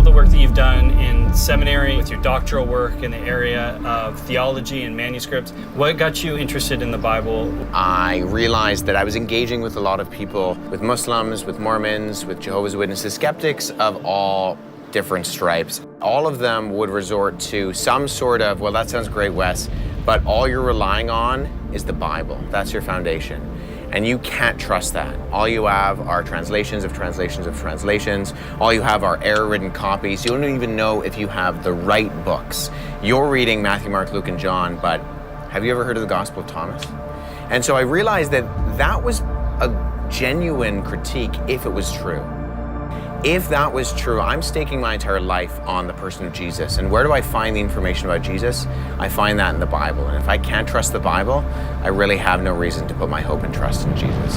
all the work that you've done in seminary, with your doctoral work in the area of theology and manuscripts, what got you interested in the Bible? I realized that I was engaging with a lot of people, with Muslims, with Mormons, with Jehovah's Witnesses, skeptics of all different stripes. All of them would resort to some sort of, well, that sounds great, Wes, but all you're relying on is the Bible. That's your foundation. And you can't trust that. All you have are translations of translations of translations. All you have are error-ridden copies. You don't even know if you have the right books. You're reading Matthew, Mark, Luke, and John, but have you ever heard of the Gospel of Thomas? And so I realized that that was a genuine critique if it was true. If that was true, I'm staking my entire life on the person of Jesus. And where do I find the information about Jesus? I find that in the Bible. And if I can't trust the Bible, I really have no reason to put my hope and trust in Jesus.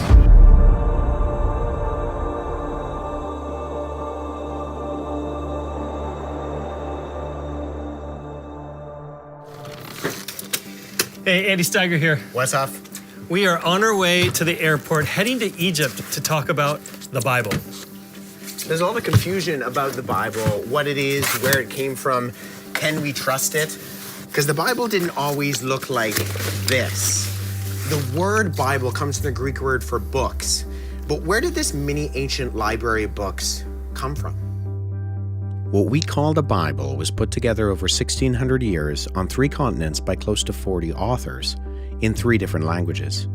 Hey, Andy Steiger here. What's up? We are on our way to the airport, heading to Egypt to talk about the Bible. There's a lot of confusion about the Bible, what it is, where it came from, can we trust it? Because the Bible didn't always look like this. The word Bible comes from the Greek word for books. But where did this mini ancient library of books come from? What we called a Bible was put together over 1,600 years on 3 continents by close to 40 authors in 3 different languages.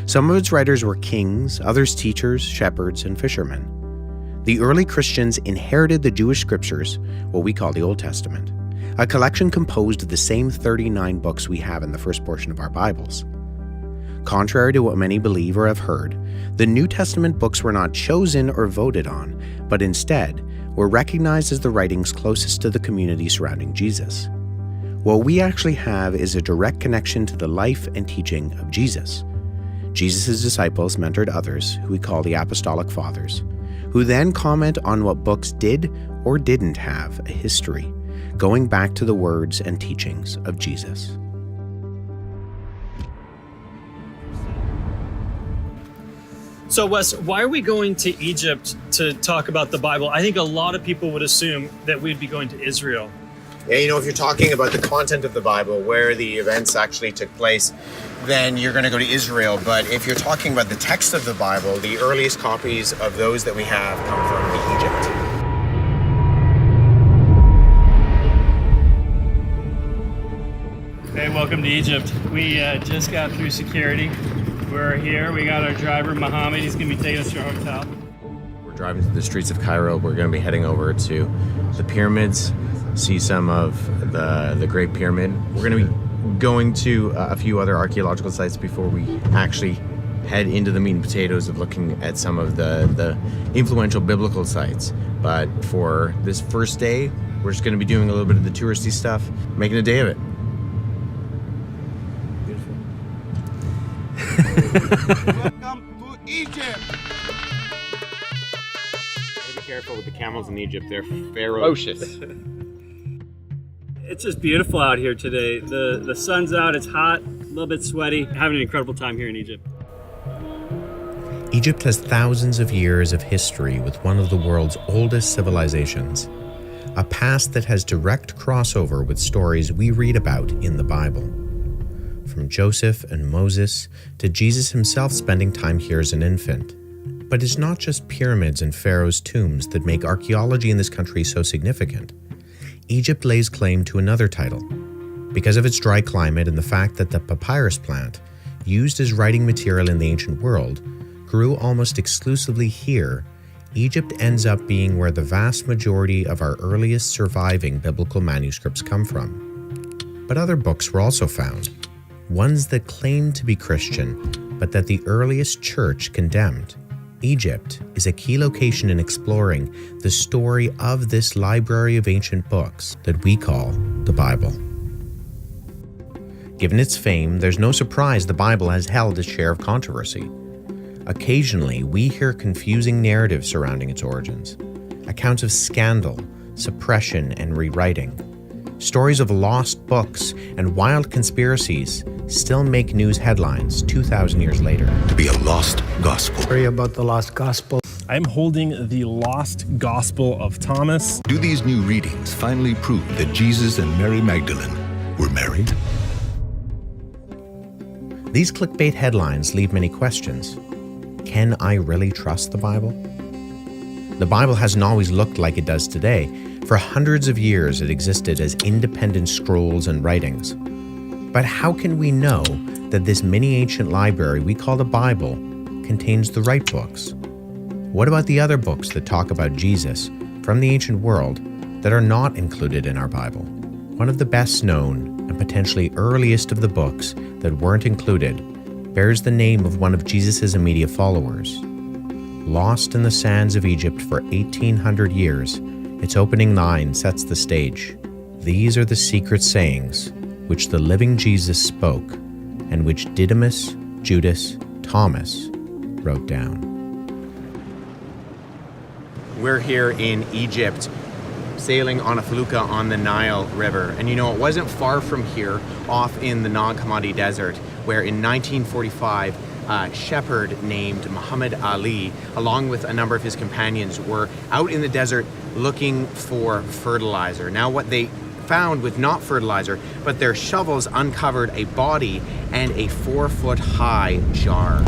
Some of its writers were kings, others teachers, shepherds, and fishermen. The early Christians inherited the Jewish scriptures, what we call the Old Testament, a collection composed of the same 39 books we have in the first portion of our Bibles. Contrary to what many believe or have heard, the New Testament books were not chosen or voted on, but instead were recognized as the writings closest to the community surrounding Jesus. What we actually have is a direct connection to the life and teaching of Jesus. Jesus' disciples mentored others, who we call the Apostolic Fathers, who then comment on what books did or didn't have a history, going back to the words and teachings of Jesus. So Wes, why are we going to Egypt to talk about the Bible? I think a lot of people would assume that we'd be going to Israel. Yeah, if you're talking about the content of the Bible, where the events actually took place, then you're going to go to Israel. But if you're talking about the text of the Bible, the earliest copies of those that we have come from Egypt. Hey, welcome to Egypt. We just got through security. We're here. We got our driver, Mohammed. He's going to be taking us to our hotel. We're driving through the streets of Cairo. We're going to be heading over to the pyramids, see some of the Great Pyramid. We're going to be going to a few other archaeological sites before we actually head into the meat and potatoes of looking at some of the influential biblical sites. But for this first day, we're just going to be doing a little bit of the touristy stuff, making a day of it. Welcome to Egypt! Be careful with the camels in Egypt, they're ferocious. It's just beautiful out here today. The sun's out, it's hot, a little bit sweaty. Having an incredible time here in Egypt. Egypt has thousands of years of history with one of the world's oldest civilizations, a past that has direct crossover with stories we read about in the Bible. From Joseph and Moses to Jesus himself spending time here as an infant. But it's not just pyramids and pharaohs' tombs that make archaeology in this country so significant. Egypt lays claim to another title. Because of its dry climate and the fact that the papyrus plant, used as writing material in the ancient world, grew almost exclusively here, Egypt ends up being where the vast majority of our earliest surviving biblical manuscripts come from. But other books were also found. Ones that claimed to be Christian, but that the earliest church condemned. Egypt is a key location in exploring the story of this library of ancient books that we call the Bible. Given its fame, there's no surprise the Bible has held its share of controversy. Occasionally, we hear confusing narratives surrounding its origins, accounts of scandal, suppression, and rewriting. Stories of lost books and wild conspiracies still make news headlines 2,000 years later. To be a lost gospel. Story about the lost gospel. I'm holding the Lost Gospel of Thomas. Do these new readings finally prove that Jesus and Mary Magdalene were married? These clickbait headlines leave many questions. Can I really trust the Bible? The Bible hasn't always looked like it does today. For hundreds of years, it existed as independent scrolls and writings. But how can we know that this mini ancient library we call the Bible contains the right books? What about the other books that talk about Jesus from the ancient world that are not included in our Bible? One of the best known and potentially earliest of the books that weren't included bears the name of one of Jesus' immediate followers. Lost in the sands of Egypt for 1,800 years, its opening line sets the stage. These are the secret sayings which the living Jesus spoke and which Didymus, Judas, Thomas wrote down. We're here in Egypt, sailing on a felucca on the Nile River. And it wasn't far from here, off in the Nag Hammadi Desert, where in 1945, a shepherd named Muhammad Ali, along with a number of his companions, were out in the desert looking for fertilizer. Now, what they found was not fertilizer, but their shovels uncovered a body and a 4-foot-high jar.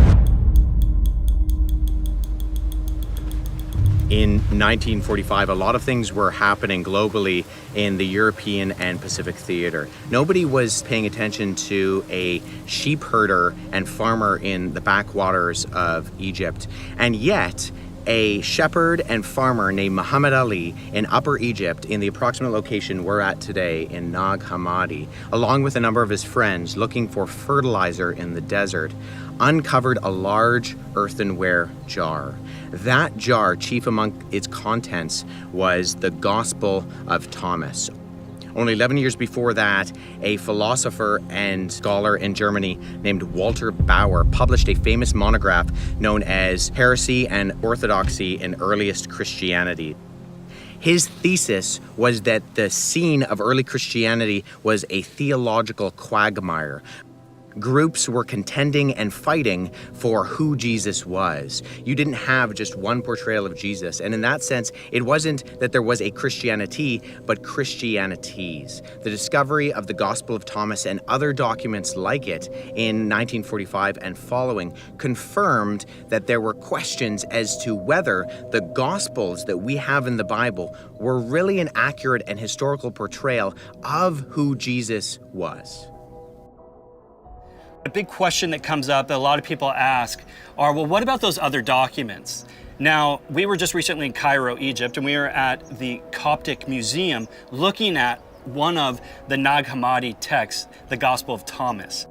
In 1945, a lot of things were happening globally in the European and Pacific theater. Nobody was paying attention to a sheep herder and farmer in the backwaters of Egypt. And yet, a shepherd and farmer named Muhammad Ali in Upper Egypt, in the approximate location we're at today in Nag Hammadi, along with a number of his friends looking for fertilizer in the desert, uncovered a large earthenware jar. That jar, chief among its contents, was the Gospel of Thomas. Only 11 years before that, a philosopher and scholar in Germany named Walter Bauer published a famous monograph known as Heresy and Orthodoxy in Earliest Christianity. His thesis was that the scene of early Christianity was a theological quagmire. Groups were contending and fighting for who Jesus was. You didn't have just one portrayal of Jesus. And in that sense, it wasn't that there was a Christianity, but Christianities. The discovery of the Gospel of Thomas and other documents like it in 1945 and following confirmed that there were questions as to whether the Gospels that we have in the Bible were really an accurate and historical portrayal of who Jesus was. A big question that comes up that a lot of people ask are, well, what about those other documents? Now, we were just recently in Cairo, Egypt, and we were at the Coptic Museum looking at one of the Nag Hammadi texts, the Gospel of Thomas.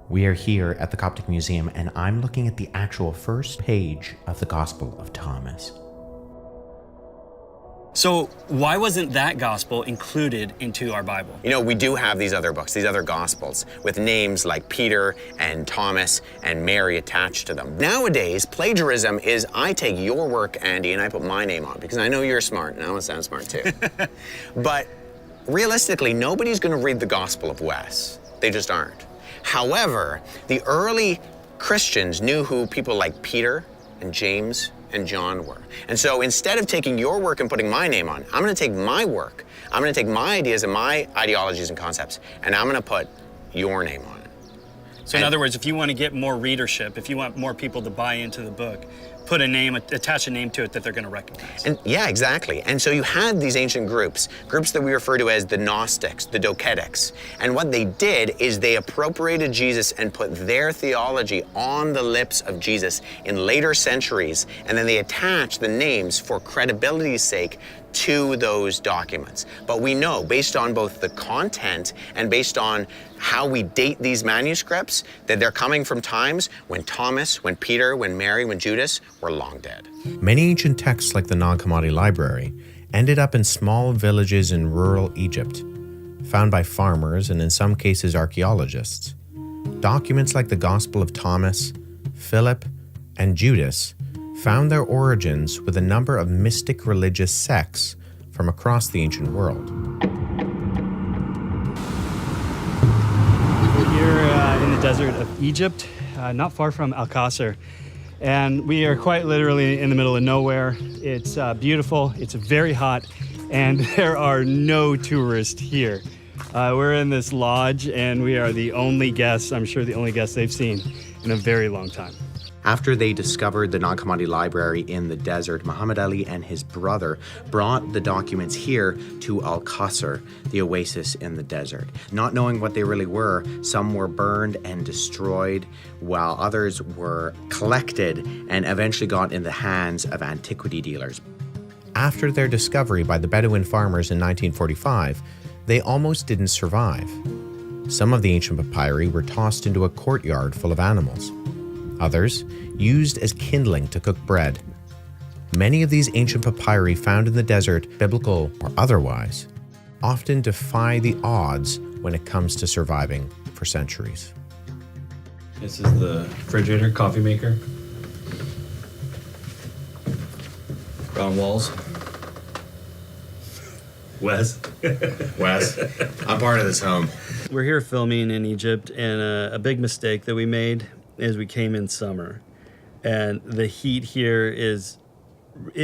We are here at the Coptic Museum, and I'm looking at the actual first page of the Gospel of Thomas. So why wasn't that gospel included into our Bible? We do have these other books, these other gospels, with names like Peter and Thomas and Mary attached to them. Nowadays, plagiarism is I take your work, Andy, and I put my name on because I know you're smart and I want to sound smart too. But realistically, nobody's going to read the Gospel of Wes. They just aren't. However, the early Christians knew who people like Peter and James and John were. And so instead of taking your work and putting my name on, I'm going to take my work, I'm going to take my ideas and my ideologies and concepts, and I'm going to put your name on it. So in other words, if you want to get more readership, if you want more people to buy into the book, put a name, attach a name to it that they're going to recognize. And yeah, exactly. And so you had these ancient groups that we refer to as the Gnostics, the Docetics. And what they did is they appropriated Jesus and put their theology on the lips of Jesus in later centuries. And then they attached the names for credibility's sake to those documents. But we know, based on both the content and based on how we date these manuscripts, that they're coming from times when Thomas, when Peter, when Mary, when Judas were long dead. Many ancient texts like the Nag Hammadi Library ended up in small villages in rural Egypt, found by farmers and in some cases archaeologists. Documents like the Gospel of Thomas, Philip, and Judas found their origins with a number of mystic religious sects from across the ancient world. desert of Egypt, not far from Al-Qasr. And we are quite literally in the middle of nowhere. It's beautiful, it's very hot, and there are no tourists here. We're in this lodge, and we are the only guests, I'm sure the only guests they've seen in a very long time. After they discovered the Nag Hammadi library in the desert, Muhammad Ali and his brother brought the documents here to Al-Qasr, the oasis in the desert. Not knowing what they really were, some were burned and destroyed, while others were collected and eventually got in the hands of antiquity dealers. After their discovery by the Bedouin farmers in 1945, they almost didn't survive. Some of the ancient papyri were tossed into a courtyard full of animals. Others used as kindling to cook bread. Many of these ancient papyri found in the desert, biblical or otherwise, often defy the odds when it comes to surviving for centuries. This is the refrigerator, coffee maker. Brown walls. Wes. I'm part of this home. We're here filming in Egypt, and a big mistake that we made is we came in summer, and the heat here is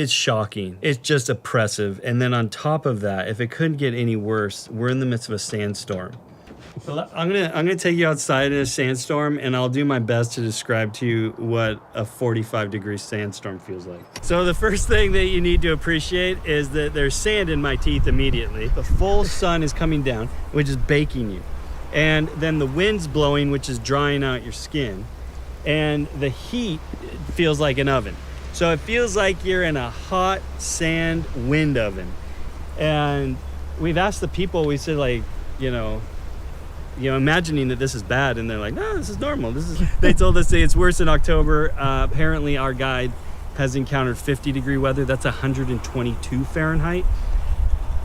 shocking. It's just oppressive. And then on top of that, if it couldn't get any worse, we're in the midst of a sandstorm. So I'm gonna take you outside in a sandstorm, and I'll do my best to describe to you what a 45-degree sandstorm feels like. So the first thing that you need to appreciate is that there's sand in my teeth immediately. The full sun is coming down, which is baking you. And then the wind's blowing, which is drying out your skin. And the heat feels like an oven. So it feels like you're in a hot sand wind oven. And we've asked the people, we said, like, imagining that this is bad, and they're like, no, this is normal. They told us it's worse in October. Apparently our guide has encountered 50-degree weather. That's 122 Fahrenheit.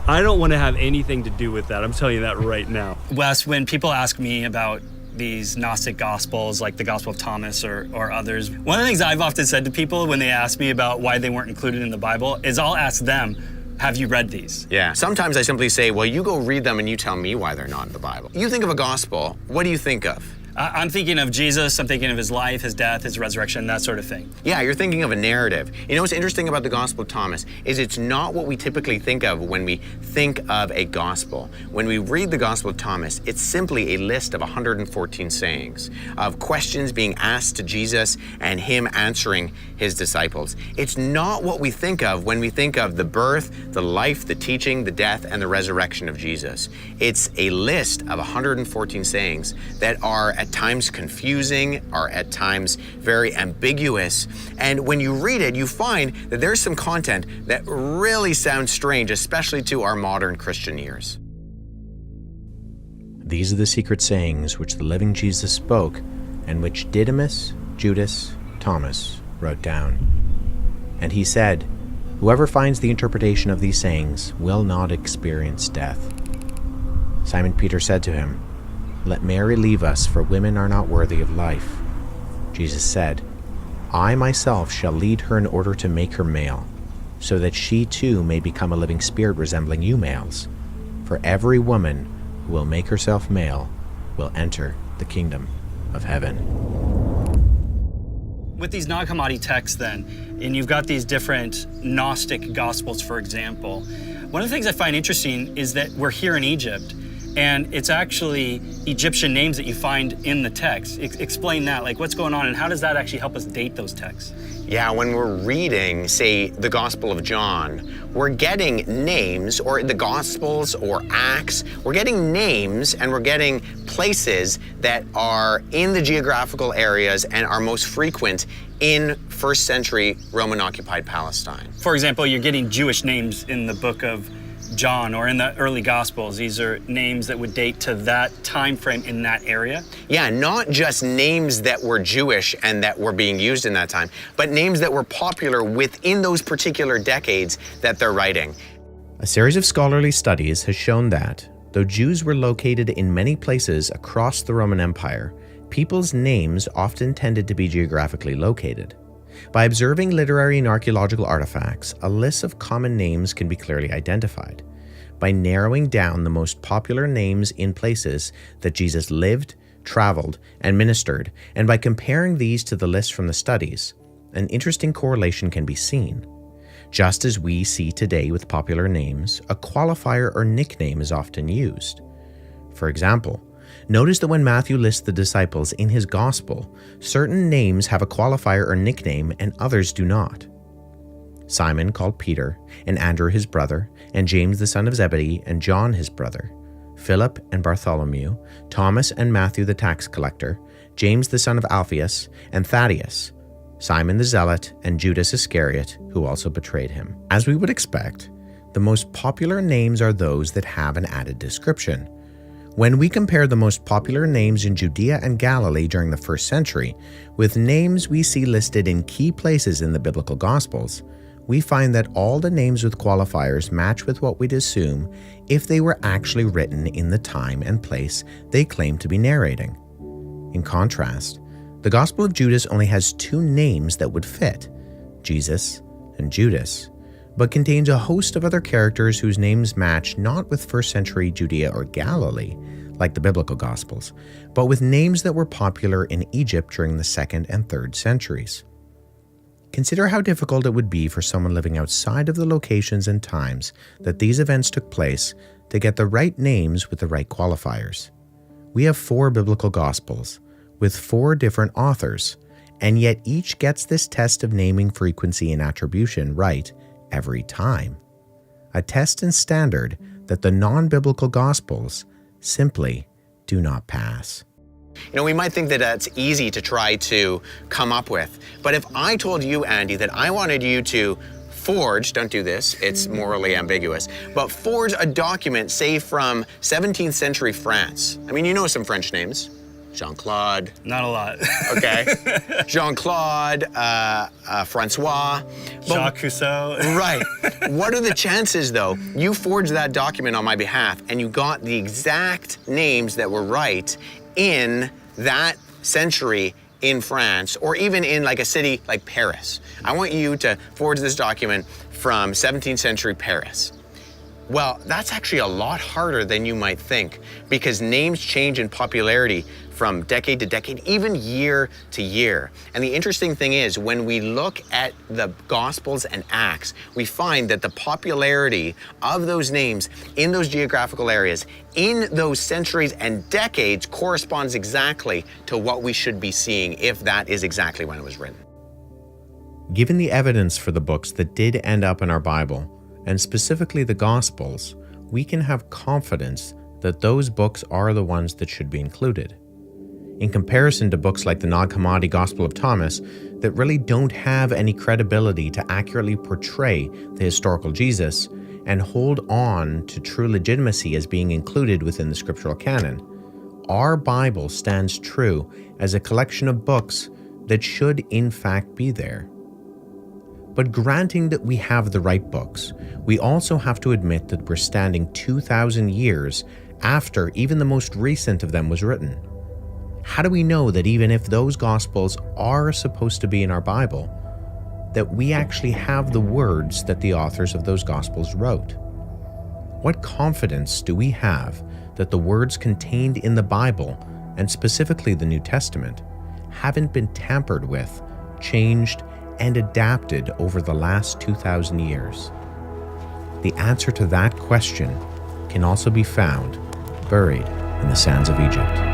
I don't want to have anything to do with that. I'm telling you that right now. Wes, when people ask me about these Gnostic Gospels, like the Gospel of Thomas or others, one of the things I've often said to people when they ask me about why they weren't included in the Bible is I'll ask them, have you read these? Yeah. Sometimes I simply say, well, you go read them and you tell me why they're not in the Bible. You think of a gospel, what do you think of? I'm thinking of Jesus, I'm thinking of his life, his death, his resurrection, that sort of thing. Yeah, you're thinking of a narrative. You know what's interesting about the Gospel of Thomas is it's not what we typically think of when we think of a gospel. When we read the Gospel of Thomas, it's simply a list of 114 sayings, of questions being asked to Jesus and him answering his disciples. It's not what we think of when we think of the birth, the life, the teaching, the death, and the resurrection of Jesus. It's a list of 114 sayings that are at times confusing, are at times very ambiguous. And when you read it, you find that there's some content that really sounds strange, especially to our modern Christian ears. These are the secret sayings which the living Jesus spoke, and which Didymus, Judas, Thomas wrote down. And he said, whoever finds the interpretation of these sayings will not experience death. Simon Peter said to him, let Mary leave us, for women are not worthy of life. Jesus said, I myself shall lead her in order to make her male, so that she too may become a living spirit resembling you males. For every woman who will make herself male will enter the kingdom of heaven. With these Nag Hammadi texts then, and you've got these different Gnostic Gospels, for example, one of the things I find interesting is that we're here in Egypt, and it's actually Egyptian names that you find in the text. Explain that, like what's going on, and how does that actually help us date those texts? Yeah, when we're reading, say, the Gospel of John, we're getting names, or the Gospels or Acts, we're getting names and we're getting places that are in the geographical areas and are most frequent in first century Roman-occupied Palestine. For example, you're getting Jewish names in the book of John or in the early Gospels. These are names that would date to that time frame in that area. Yeah, not just names that were Jewish and that were being used in that time, but names that were popular within those particular decades that they're writing. A series of scholarly studies has shown that, though Jews were located in many places across the Roman Empire, people's names often tended to be geographically located. By observing literary and archaeological artifacts, a list of common names can be clearly identified. By narrowing down the most popular names in places that Jesus lived, traveled, and ministered, and by comparing these to the list from the studies, an interesting correlation can be seen. Just as we see today with popular names, a qualifier or nickname is often used. For example, notice that when Matthew lists the disciples in his gospel, certain names have a qualifier or nickname and others do not. Simon called Peter, and Andrew his brother, and James the son of Zebedee, and John his brother, Philip and Bartholomew, Thomas and Matthew the tax collector, James the son of Alphaeus, and Thaddeus, Simon the Zealot, and Judas Iscariot, who also betrayed him. As we would expect, the most popular names are those that have an added description. When we compare the most popular names in Judea and Galilee during the first century with names we see listed in key places in the biblical Gospels, we find that all the names with qualifiers match with what we'd assume if they were actually written in the time and place they claim to be narrating. In contrast, the Gospel of Judas only has 2 names that would fit, Jesus and Judas, but contains a host of other characters whose names match not with first century Judea or Galilee, like the biblical Gospels, but with names that were popular in Egypt during the 2nd and 3rd centuries. Consider how difficult it would be for someone living outside of the locations and times that these events took place to get the right names with the right qualifiers. We have 4 biblical Gospels with 4 different authors, and yet each gets this test of naming frequency and attribution right every time. A test and standard that the non-biblical Gospels simply do not pass. You know, we might think that that's easy to try to come up with, but if I told you, Andy, that I wanted you to forge, don't do this, it's morally ambiguous, but forge a document, say from 17th century France. I mean, you know some French names. Jean-Claude. Not a lot. Okay. Jean-Claude, Francois. Jacques Cousteau. Right. What are the chances, though, you forged that document on my behalf and you got the exact names that were right in that century in France, or even in like a city like Paris? I want you to forge this document from 17th century Paris. Well, that's actually a lot harder than you might think, because names change in popularity from decade to decade, even year to year. And the interesting thing is, when we look at the Gospels and Acts, we find that the popularity of those names in those geographical areas, in those centuries and decades, corresponds exactly to what we should be seeing if that is exactly when it was written. Given the evidence for the books that did end up in our Bible, and specifically the Gospels, we can have confidence that those books are the ones that should be included. In comparison to books like the Nag Hammadi Gospel of Thomas that really don't have any credibility to accurately portray the historical Jesus and hold on to true legitimacy as being included within the scriptural canon, our Bible stands true as a collection of books that should in fact be there. But granting that we have the right books, we also have to admit that we're standing 2,000 years after even the most recent of them was written. How do we know that even if those Gospels are supposed to be in our Bible, that we actually have the words that the authors of those Gospels wrote? What confidence do we have that the words contained in the Bible, and specifically the New Testament, haven't been tampered with, changed, and adapted over the last 2,000 years? The answer to that question can also be found buried in the sands of Egypt.